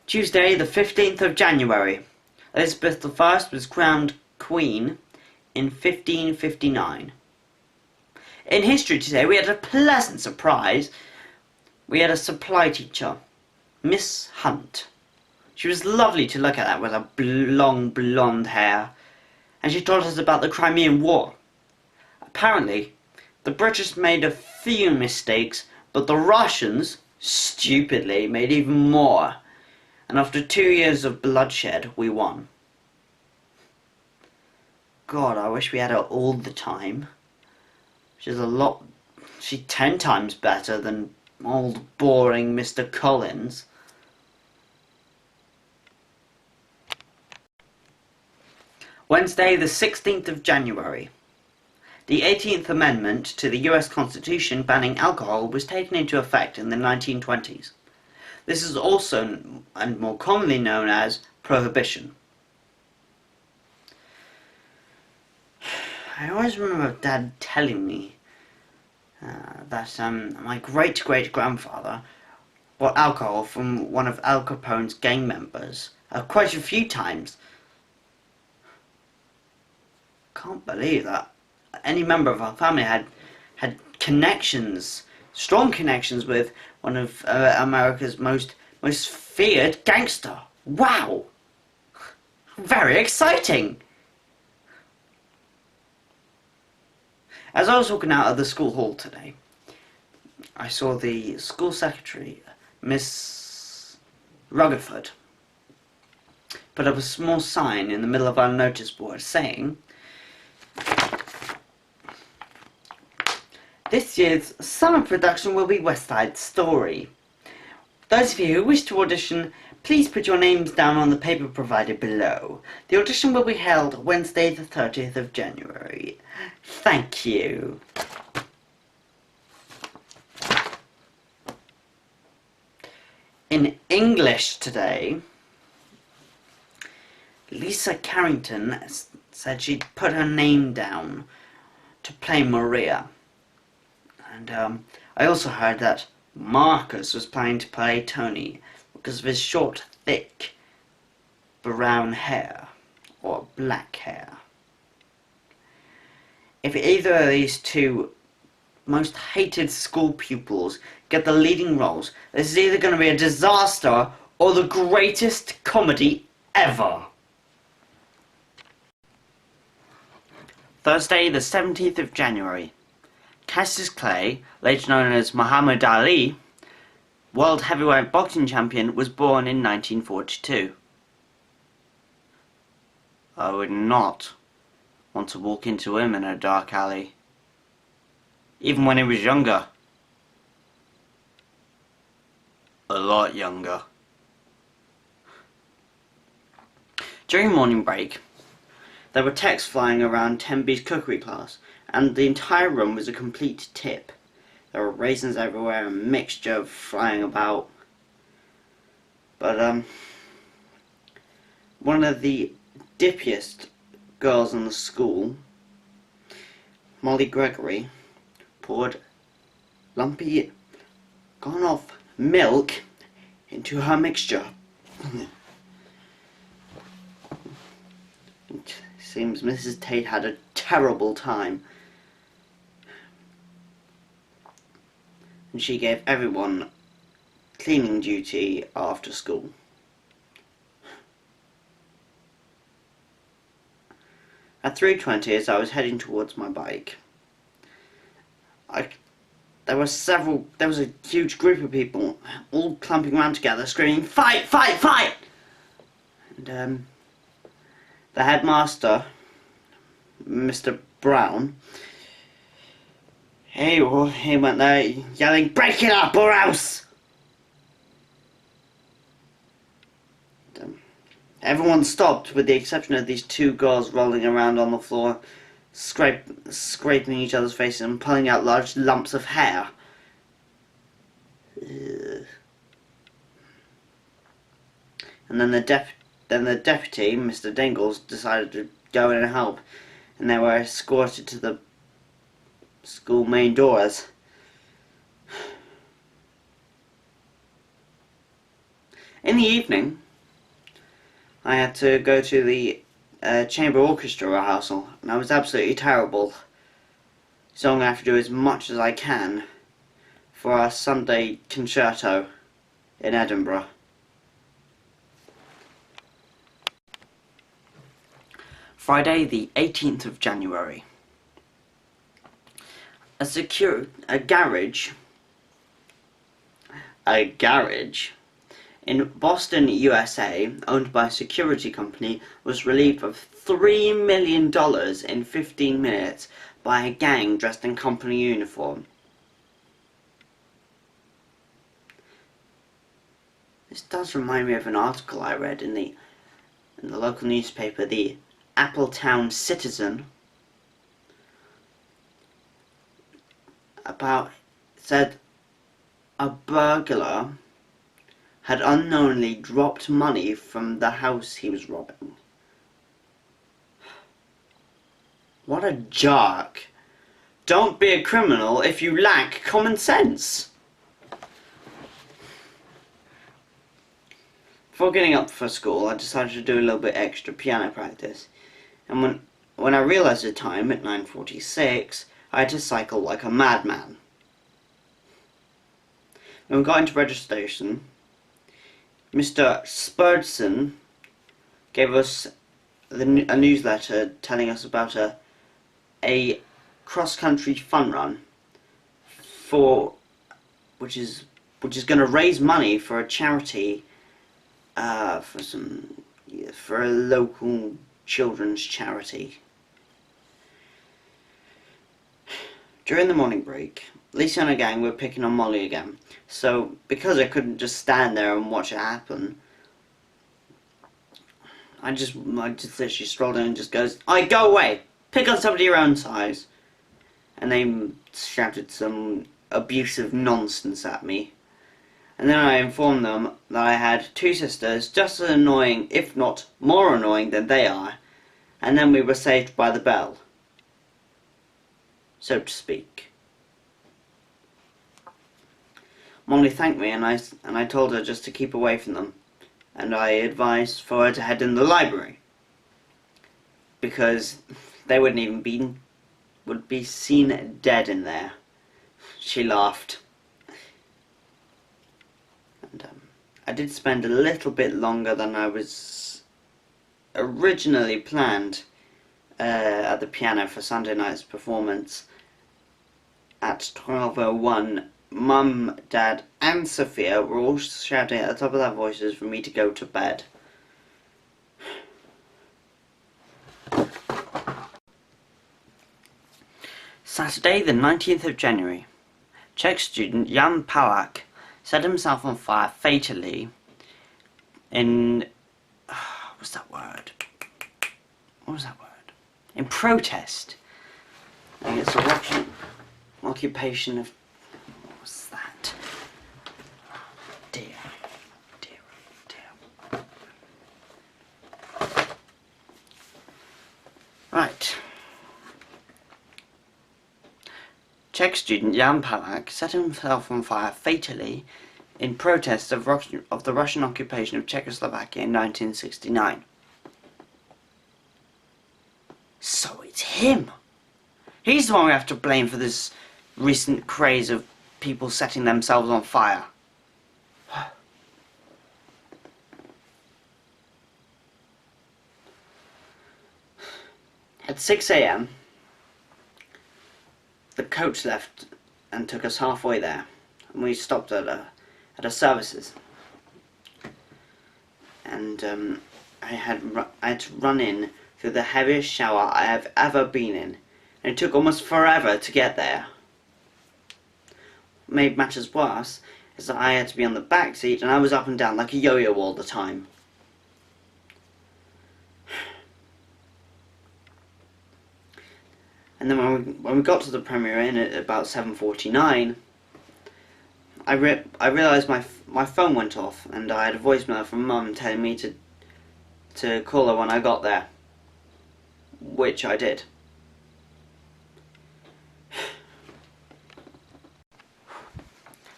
Tuesday, the 15th of January. Elizabeth I was crowned Queen in 1559. In history today, we had a pleasant surprise. We had a supply teacher, Miss Hunt. She was lovely to look at with her long blonde hair, and she taught us about the Crimean War. Apparently, the British made a few mistakes, but the Russians, stupidly, made even more. And after 2 years of bloodshed, we won. God, I wish we had her all the time. She's 10 times better than old boring Mr. Collins. Wednesday, the 16th of January. The 18th Amendment to the US Constitution banning alcohol was taken into effect in the 1920s. This is also, and more commonly known as, prohibition. I always remember Dad telling me that my great-great-grandfather bought alcohol from one of Al Capone's gang members quite a few times. Can't believe that any member of our family had connections, strong connections with one of America's most feared gangster. Wow! Very exciting! As I was walking out of the school hall today, I saw the school secretary, Miss Rutherford, put up a small sign in the middle of our notice board saying, "This year's summer production will be West Side Story. Those of you who wish to audition, please put your names down on the paper provided below. The audition will be held Wednesday the 30th of January. Thank you." In English today, Lisa Carrington said she'd put her name down to play Maria. And I also heard that Marcus was planning to play Tony because of his short, thick, brown hair, or black hair. If either of these two most hated school pupils get the leading roles, this is either going to be a disaster or the greatest comedy ever. Thursday, the 17th of January. Cassius Clay, later known as Muhammad Ali, world heavyweight boxing champion, was born in 1942. I would not want to walk into him in a dark alley, even when he was younger. A lot younger. During morning break, there were texts flying around Tenby's cookery class, and the entire room was a complete tip. There were raisins everywhere, a mixture flying about. But one of the dippiest girls in the school, Molly Gregory, poured lumpy, gone off milk into her mixture. It seems Mrs. Tate had a terrible time, and she gave everyone cleaning duty after school. At 3:20, as I was heading towards my bike, there was a huge group of people all clumping around together, screaming, "Fight! Fight! Fight!" And the headmaster, Mr. Brown, he went there yelling, "Break it up or else!" Everyone stopped, with the exception of these two girls rolling around on the floor, scraping each other's faces and pulling out large lumps of hair. Ugh. And then the deputy, Mr. Dingles, decided to go in and help, and they were escorted to the school main doors. In the evening, I had to go to the chamber orchestra rehearsal, and I was absolutely terrible. So I'm going to have to do as much as I can for our Sunday concerto in Edinburgh. Friday the 18th of January. A garage in Boston, USA, owned by a security company, was relieved of $3 million in 15 minutes by a gang dressed in company uniform. This does remind me of an article I read in the local newspaper, the Appletown Citizen, said a burglar had unknowingly dropped money from the house he was robbing. What a jerk. Don't be a criminal if you lack common sense. Before getting up for school, I decided to do a little bit extra piano practice. And when I realised the time, at 9:46, I had to cycle like a madman. When we got into registration, Mr. Spurdson gave us a newsletter telling us about a cross-country fun run which is going to raise money for a charity, for a local children's charity. During the morning break, Lisa and her gang were picking on Molly again. So, because I couldn't just stand there and watch it happen, I just literally strolled in and just goes, "Oi, go away! Pick on somebody your own size!" And they shouted some abusive nonsense at me. And then I informed them that I had two sisters just as annoying, if not more annoying than they are, and then we were saved by the bell, so to speak. Molly thanked me, and I told her just to keep away from them, and I advised for her to head in the library, because they would be seen dead in there. She laughed. And I did spend a little bit longer than I was originally planned at the piano for Sunday night's performance. At 12:01, Mum, Dad and Sophia were all shouting at the top of their voices for me to go to bed. Saturday the 19th of January. Czech student Jan Palak set himself on fire fatally in... what's that word? What was that word? In protest against the Russian occupation of... what was that? Dear. Right. Czech student Jan Palak set himself on fire fatally in protest of the Russian occupation of Czechoslovakia in 1969. So it's him! He's the one we have to blame for this recent craze of people setting themselves on fire. At 6 a.m, the coach left and took us halfway there, and we stopped at a services. And I had to run in through the heaviest shower I have ever been in, and it took almost forever to get there. What made matters worse is that I had to be on the back seat, and I was up and down like a yo-yo all the time. And then when we got to the Premier Inn at about 7:49, I realised my phone went off, and I had a voicemail from Mum telling me to call her when I got there, which I did.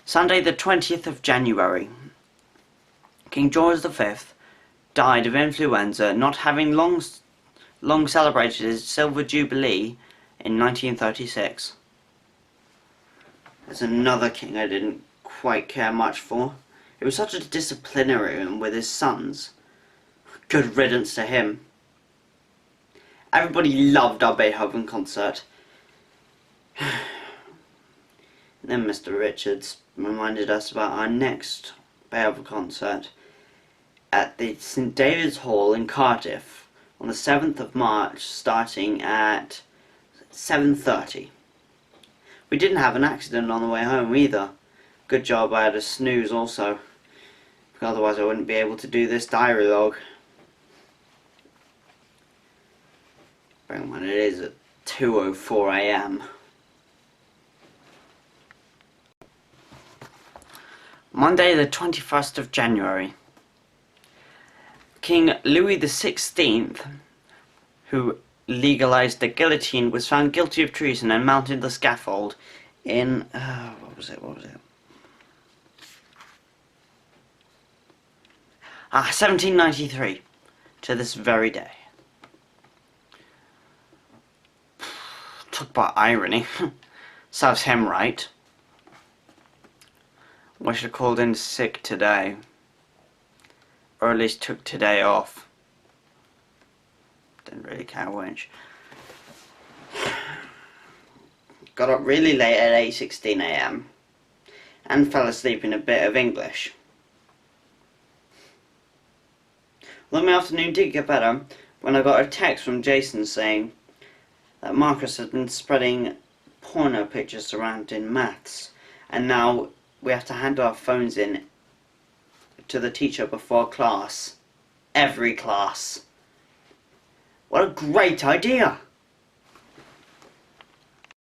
Sunday the 20th of January. King George V died of influenza, not having long celebrated his Silver Jubilee in 1936. There's another king I didn't quite care much for. He was such a disciplinarian with his sons. Good riddance to him. Everybody loved our Beethoven concert. Then Mr. Richards reminded us about our next Beethoven concert at the St. David's Hall in Cardiff on the 7th of March, starting at 7:30. We didn't have an accident on the way home either. Good job I had a snooze also, because otherwise I wouldn't be able to do this diary log. Bear in mind it is at 2:04 AM. Monday the 21st of January. King Louis XVI, who legalized the guillotine, was found guilty of treason and mounted the scaffold in, what was it? 1793, to this very day. Talk about irony. Serves him right. Wish I called in sick today. Or at least took today off. Didn't really care which. Got up really late at 8:16 AM and fell asleep in a bit of English. Well, my afternoon did get better when I got a text from Jason saying that Marcus had been spreading porno pictures around in maths, and now we have to hand our phones in to the teacher before class. Every class. What a great idea!